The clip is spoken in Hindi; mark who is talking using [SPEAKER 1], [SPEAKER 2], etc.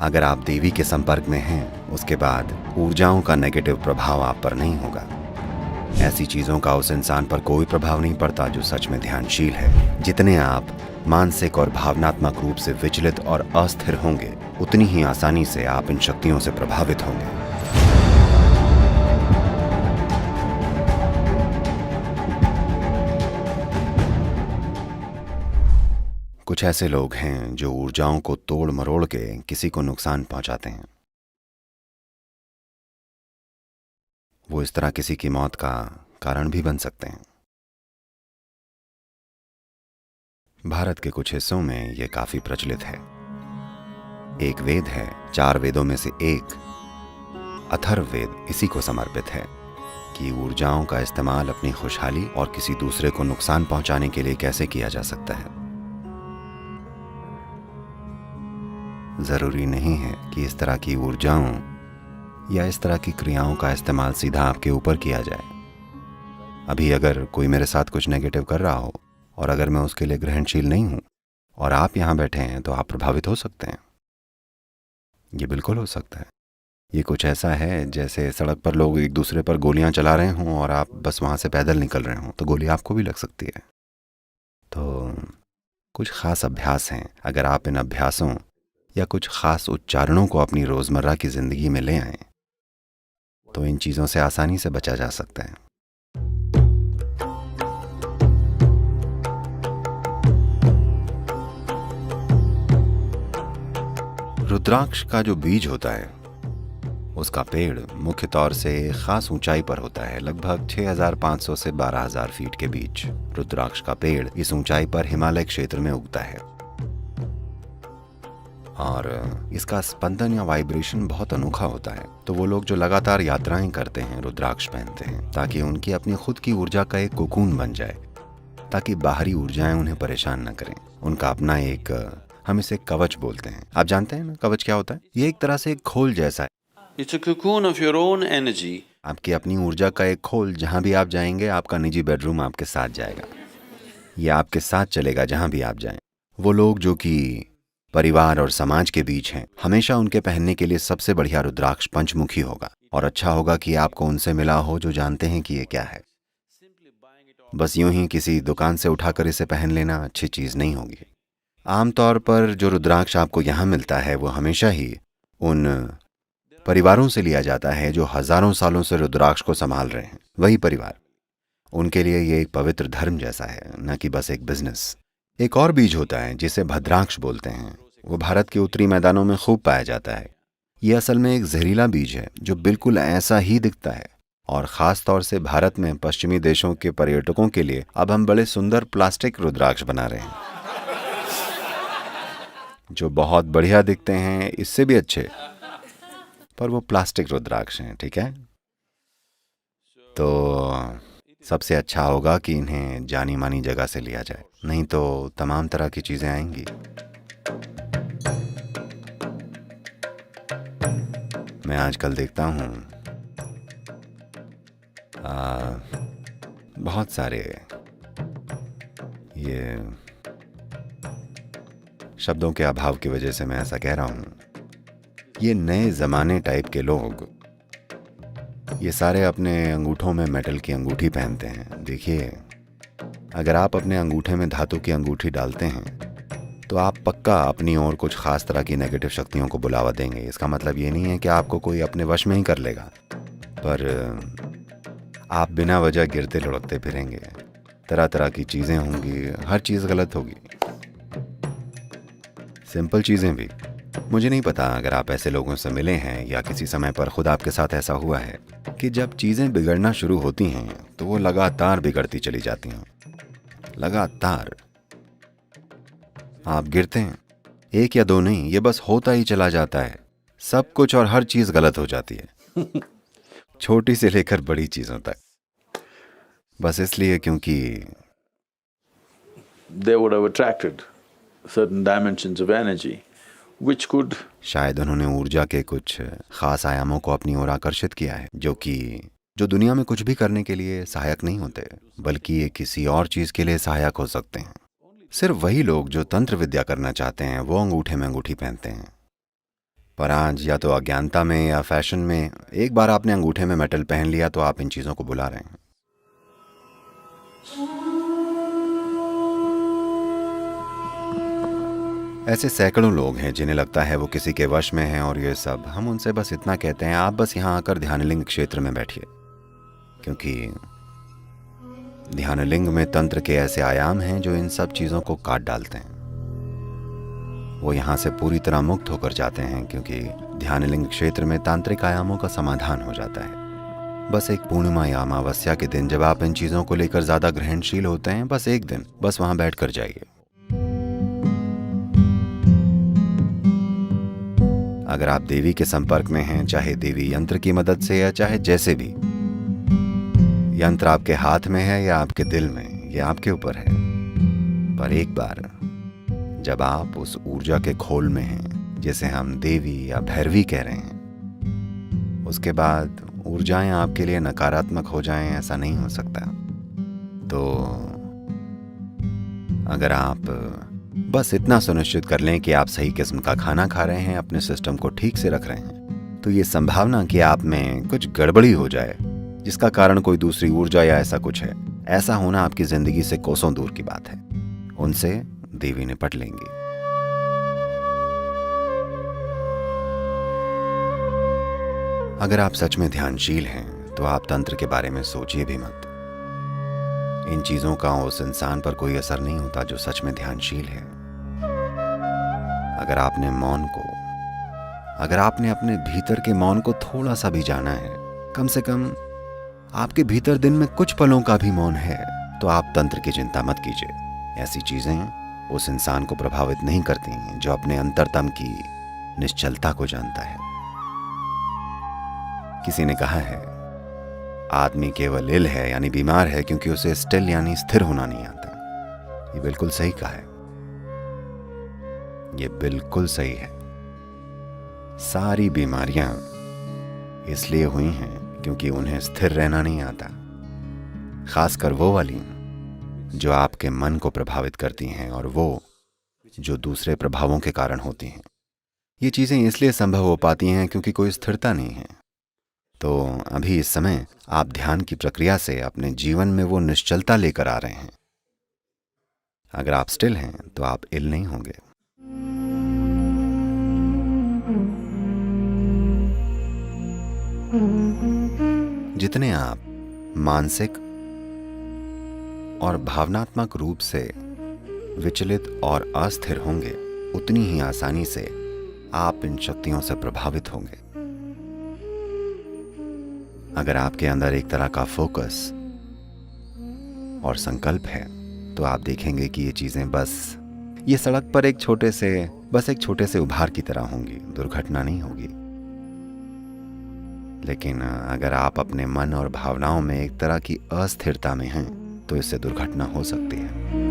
[SPEAKER 1] अगर आप देवी के संपर्क में हैं, उसके बाद ऊर्जाओं का नेगेटिव प्रभाव आप पर नहीं होगा। ऐसी चीजों का उस इंसान पर कोई प्रभाव नहीं पड़ता जो सच में ध्यानशील है। जितने आप मानसिक और भावनात्मक रूप से विचलित और अस्थिर होंगे, उतनी ही आसानी से आप इन शक्तियों से प्रभावित होंगे। कुछ ऐसे लोग हैं जो ऊर्जाओं को तोड़ मरोड़ के किसी को नुकसान पहुंचाते हैं। वो इस तरह किसी की मौत का कारण भी बन सकते हैं। भारत के कुछ हिस्सों में ये काफी प्रचलित है। एक वेद है, 4 वेदों में से एक अथर्ववेद इसी को समर्पित है कि ऊर्जाओं का इस्तेमाल अपनी खुशहाली और किसी दूसरे को नुकसान पहुंचाने के लिए कैसे किया जा सकता है। जरूरी नहीं है कि इस तरह की ऊर्जाओं या इस तरह की क्रियाओं का इस्तेमाल सीधा आपके ऊपर किया जाए। अभी अगर कोई मेरे साथ कुछ नेगेटिव कर रहा हो और अगर मैं उसके लिए ग्रहणशील नहीं हूं और आप यहां बैठे हैं, तो आप प्रभावित हो सकते हैं। ये बिल्कुल हो सकता है। ये कुछ ऐसा है जैसे सड़क पर लोग एक दूसरे पर गोलियां चला रहे हों और आप बस वहां से पैदल निकल रहे हों, तो गोली आपको भी लग सकती है। तो कुछ खास अभ्यास हैं। अगर आप इन अभ्यासों या कुछ खास उच्चारणों को अपनी रोजमर्रा की जिंदगी में ले आएं, तो इन चीजों से आसानी से बचा जा सकता है। रुद्राक्ष का जो बीज होता है, उसका पेड़ मुख्य तौर से खास ऊंचाई पर होता है, लगभग 6500 से 12000 फीट के बीच। रुद्राक्ष का पेड़ इस ऊंचाई पर हिमालय क्षेत्र में उगता है और इसका स्पंदन या वाइब्रेशन बहुत अनोखा होता है। तो वो लोग जो लगातार यात्राएं करते हैं, रुद्राक्ष पहनते हैं ताकि उनकी अपनी खुद की ऊर्जा का एक कोकून बन जाए, ताकि बाहरी ऊर्जाएं उन्हें परेशान न करें। उनका अपना एक, हम इसे कवच बोलते हैं। आप जानते हैं ना कवच क्या होता है? ये एक तरह से एक खोल जैसा है।
[SPEAKER 2] It's a cocoon of your own energy.
[SPEAKER 1] आपकी अपनी ऊर्जा का एक खोल। जहां भी आप जाएंगे, आपका निजी बेडरूम आपके साथ जाएगा, या आपके साथ चलेगा जहां भी आप जाएं। वो लोग जो कि परिवार और समाज के बीच हैं, हमेशा उनके पहनने के लिए सबसे बढ़िया रुद्राक्ष पंचमुखी होगा। और अच्छा होगा कि आपको उनसे मिला हो जो जानते हैं कि ये क्या है। बस यूं ही किसी दुकान से उठाकर इसे पहन लेना अच्छी चीज नहीं होगी। आमतौर पर जो रुद्राक्ष आपको यहाँ मिलता है, वो हमेशा ही उन परिवारों से लिया जाता है जो हजारों सालों से रुद्राक्ष को संभाल रहे हैं। वही परिवार, उनके लिए ये एक पवित्र धर्म जैसा है, न कि बस एक बिजनेस। एक और बीज होता है जिसे भद्राक्ष बोलते हैं। वो भारत के उत्तरी मैदानों में खूब पाया जाता है। ये असल में एक जहरीला बीज है जो बिल्कुल ऐसा ही दिखता है। और खास तौर से भारत में पश्चिमी देशों के पर्यटकों के लिए अब हम बड़े सुंदर प्लास्टिक रुद्राक्ष बना रहे हैं जो बहुत बढ़िया दिखते हैं, इससे भी अच्छे, पर वो प्लास्टिक रुद्राक्ष हैं। ठीक है, तो सबसे अच्छा होगा कि इन्हें जानी मानी जगह से लिया जाए, नहीं तो तमाम तरह की चीजें आएंगी। मैं आजकल देखता हूँ बहुत सारे, ये शब्दों के अभाव की वजह से मैं ऐसा कह रहा हूँ, ये नए जमाने टाइप के लोग, ये सारे अपने अंगूठों में मेटल की अंगूठी पहनते हैं। देखिए, अगर आप अपने अंगूठे में धातु की अंगूठी डालते हैं तो आप पक्का अपनी ओर कुछ खास तरह की नेगेटिव शक्तियों को बुलावा देंगे। इसका मतलब ये नहीं है कि आपको कोई अपने वश में ही कर लेगा, पर आप बिना वजह गिरते लुढ़कते फिरेंगे। तरह तरह की चीजें होंगी, हर चीज गलत होगी, सिंपल चीजें भी। मुझे नहीं पता अगर आप ऐसे लोगों से मिले हैं या किसी समय पर खुद आपके साथ ऐसा हुआ है कि जब चीजें बिगड़ना शुरू होती हैं तो वो लगातार बिगड़ती चली जाती हैं। लगातार आप गिरते हैं, एक या दो नहीं, ये बस होता ही चला जाता है। सब कुछ और हर चीज गलत हो जाती है छोटी से लेकर बड़ी चीजों तक, बस इसलिए क्योंकि
[SPEAKER 2] They would have attracted certain dimensions of energy which could,
[SPEAKER 1] शायद उन्होंने ऊर्जा के कुछ खास आयामों को अपनी ओर आकर्षित किया है, जो दुनिया में कुछ भी करने के लिए सहायक नहीं होते, बल्कि ये किसी और चीज के लिए सहायक हो सकते हैं। सिर्फ वही लोग जो तंत्र विद्या करना चाहते हैं वो अंगूठे में अंगूठी पहनते हैं, पर आज या तो अज्ञानता में या फैशन में एक बार आपने अंगूठे में मेटल पहन लिया तो आप इन चीज़ों को बुला रहे हैं। ऐसे सैकड़ों लोग हैं जिन्हें लगता है वो किसी के वश में हैं और ये सब। हम उनसे बस इतना कहते हैं, आप बस यहाँ आकर ध्यानलिंग क्षेत्र में बैठिए, क्योंकि ध्यानलिंग में तंत्र के ऐसे आयाम हैं जो इन सब चीज़ों को काट डालते हैं। वो यहाँ से पूरी तरह मुक्त होकर जाते हैं, क्योंकि ध्यानलिंग क्षेत्र में तांत्रिक आयामों का समाधान हो जाता है। बस एक पूर्णिमा या अमावस्या के दिन जब आप इन चीज़ों को लेकर ज़्यादा ग्रहणशील होते हैं, बस एक दिन बस वहाँ बैठ कर जाइए। अगर आप देवी के संपर्क में हैं, चाहे देवी यंत्र की मदद से या चाहे जैसे भी, यंत्र आपके हाथ में है या आपके दिल में, ये आपके ऊपर है। पर एक बार जब आप उस ऊर्जा के खोल में हैं, जिसे हम देवी या भैरवी कह रहे हैं, उसके बाद ऊर्जाएं आपके लिए नकारात्मक हो जाएं, ऐसा नहीं हो सकता। तो अगर आप बस इतना सुनिश्चित कर लें कि आप सही किस्म का खाना खा रहे हैं, अपने सिस्टम को ठीक से रख रहे हैं, तो ये संभावना कि आप में कुछ गड़बड़ी हो जाए जिसका कारण कोई दूसरी ऊर्जा या ऐसा कुछ है, ऐसा होना आपकी जिंदगी से कोसों दूर की बात है। उनसे देवी निपट लेंगी। अगर आप सच में ध्यानशील हैं तो आप तंत्र के बारे में सोचिए भी मत। इन चीजों का उस इंसान पर कोई असर नहीं होता जो सच में ध्यानशील है। अगर आपने अपने भीतर के मौन को थोड़ा सा भी जाना है, कम से कम आपके भीतर दिन में कुछ पलों का भी मौन है, तो आप तंत्र की चिंता मत कीजिए। ऐसी चीजें उस इंसान को प्रभावित नहीं करती जो अपने अंतरतम की निश्चलता को जानता है। किसी ने कहा है, आदमी केवल इल है यानी बीमार है क्योंकि उसे स्टिल यानी स्थिर होना नहीं आता। ये बिल्कुल सही कहा है, ये बिल्कुल सही है। सारी बीमारियां इसलिए हुई हैं क्योंकि उन्हें स्थिर रहना नहीं आता, खासकर वो वाली जो आपके मन को प्रभावित करती हैं और वो जो दूसरे प्रभावों के कारण होती हैं। ये चीजें इसलिए संभव हो पाती हैं क्योंकि कोई स्थिरता नहीं है। तो अभी इस समय आप ध्यान की प्रक्रिया से अपने जीवन में वो निश्चलता लेकर आ रहे हैं। अगर आप स्टिल हैं तो आप इल नहीं होंगे। जितने आप मानसिक और भावनात्मक रूप से विचलित और अस्थिर होंगे, उतनी ही आसानी से आप इन शक्तियों से प्रभावित होंगे। अगर आपके अंदर एक तरह का फोकस और संकल्प है तो आप देखेंगे कि ये चीजें बस ये सड़क पर एक छोटे से उभार की तरह होंगी, दुर्घटना नहीं होगी। लेकिन अगर आप अपने मन और भावनाओं में एक तरह की अस्थिरता में हैं तो इससे दुर्घटना हो सकती है।